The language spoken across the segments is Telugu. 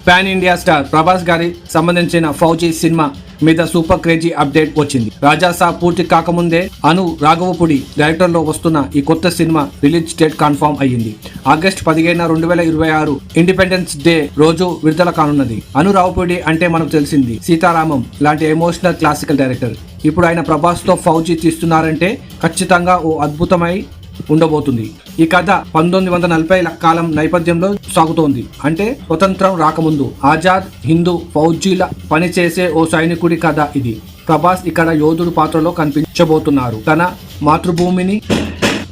పాన్ ఇండియా స్టార్ ప్రభాస్ గారి సంబంధించిన ఫౌజీ సినిమా మీద సూపర్ క్రేజీ అప్డేట్ వచ్చింది. రాజా సాబ్ పూర్తి కాకముందే అను రాఘవపూడి డైరెక్టర్ లో వస్తున్న ఈ కొత్త సినిమా రిలీజ్ డేట్ కన్ఫర్మ్ అయ్యింది. ఆగస్టు 15, 2026 ఇండిపెండెన్స్ డే రోజు విడుదల కానున్నది. అను రాఘవపూడి అంటే మనకు తెలిసింది సీతారామం లాంటి ఎమోషనల్ క్లాసికల్ డైరెక్టర్. ఇప్పుడు ఆయన ప్రభాస్ తో ఫౌజీ తీస్తున్నారంటే ఖచ్చితంగా ఓ అద్భుతమై ఉండబోతుంది. ఈ కథ 1940 కాలం నేపథ్యంలో సాగుతోంది. అంటే స్వతంత్రం రాకముందు ఆజాద్ హిందూ ఫౌజీల పనిచేసే ఓ సైనికుడి కథ ఇది. ప్రభాస్ ఇక్కడ యోధుడు పాత్రలో కనిపించబోతున్నారు. తన మాతృభూమిని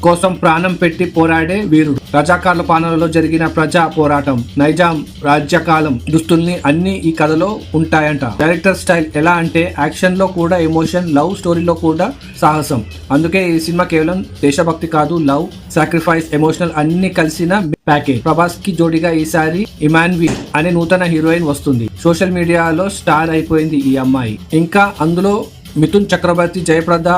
కోసం ప్రాణం పెట్టి పోరాడే వీరుడు. రజాకార్ల పాలనలో జరిగిన ప్రజా పోరాటం, నైజాం రాజ్యకాలం దుస్తుల్ని అన్ని ఈ కథలో ఉంటాయంట. డైరెక్టర్ స్టైల్ ఎలా అంటే యాక్షన్ లో కూడా ఎమోషన్, లవ్ స్టోరీలో కూడా సాహసం. అందుకే ఈ సినిమా కేవలం దేశభక్తి కాదు, లవ్, సాక్రిఫైస్, ఎమోషనల్ అన్ని కలిసిన ప్యాకేజ్. ప్రభాస్ కి జోడిగా ఈసారి ఇమాన్వి అనే నూతన హీరోయిన్ వస్తుంది. సోషల్ మీడియాలో స్టార్ అయిపోయింది ఈ అమ్మాయి. ఇంకా అందులో మిథున్ చక్రవర్తి, జయప్రద,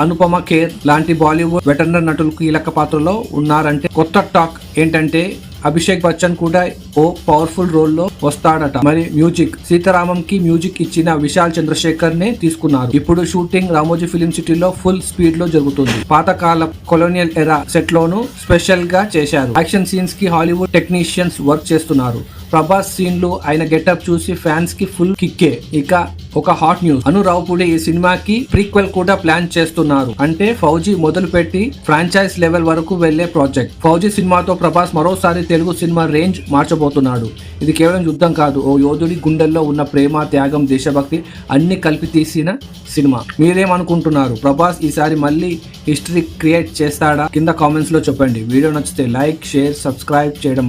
అనుపమ ఖేర్ లాంటి బాలీవుడ్ వెటరన్ నటులు కీలక పాత్రలో ఉన్నారంటే కొత్త టాక్ ఏంటంటే అభిషేక్ బచ్చన్ కూడా ఓ పవర్ఫుల్ రోల్ లో వస్తాడట. మరి మ్యూజిక్, సీతారామం కి మ్యూజిక్ ఇచ్చిన విశాల్ చంద్రశేఖర్ నే తీసుకున్నారు. ఇప్పుడు షూటింగ్ రామోజీ ఫిలిం సిటీలో ఫుల్ స్పీడ్ లో జరుగుతుంది. పాతకాల కొలోనియల్ ఎరా సెట్ లోను స్పెషల్ గా చేశారు. యాక్షన్ సీన్స్ కి హాలీవుడ్ టెక్నీషియన్స్ వర్క్ చేస్తున్నారు. ప్రభాస్ సీన్లు, ఆయన గెటప్ చూసి ఫ్యాన్స్ కి ఫుల్ కిక్కే. ఇక ఒక హాట్ న్యూస్, అను రావుపూడి ఈ సినిమాకి ప్రీక్వెల్ కూడా ప్లాన్ చేస్తున్నారు. అంటే ఫౌజీ మొదలు పెట్టి ఫ్రాంచైజ్ లెవెల్ వరకు వెళ్లే ప్రాజెక్ట్. ఫౌజీ సినిమాతో ప్రభాస్ మరోసారి తెలుగు సినిమా రేంజ్ మార్చబోతున్నాడు. ఇది కేవలం యుద్ధం కాదు, ఓ యోధుడి గుండెల్లో ఉన్న ప్రేమ, త్యాగం, దేశభక్తి అన్ని కలిపి తీసిన సినిమా. మీరేమనుకుంటున్నారు? ప్రభాస్ ఈసారి మళ్ళీ హిస్టరీ క్రియేట్ చేస్తాడా? కింద కామెంట్స్ లో చెప్పండి. వీడియో నచ్చితే లైక్, షేర్, సబ్స్క్రైబ్ చేయడం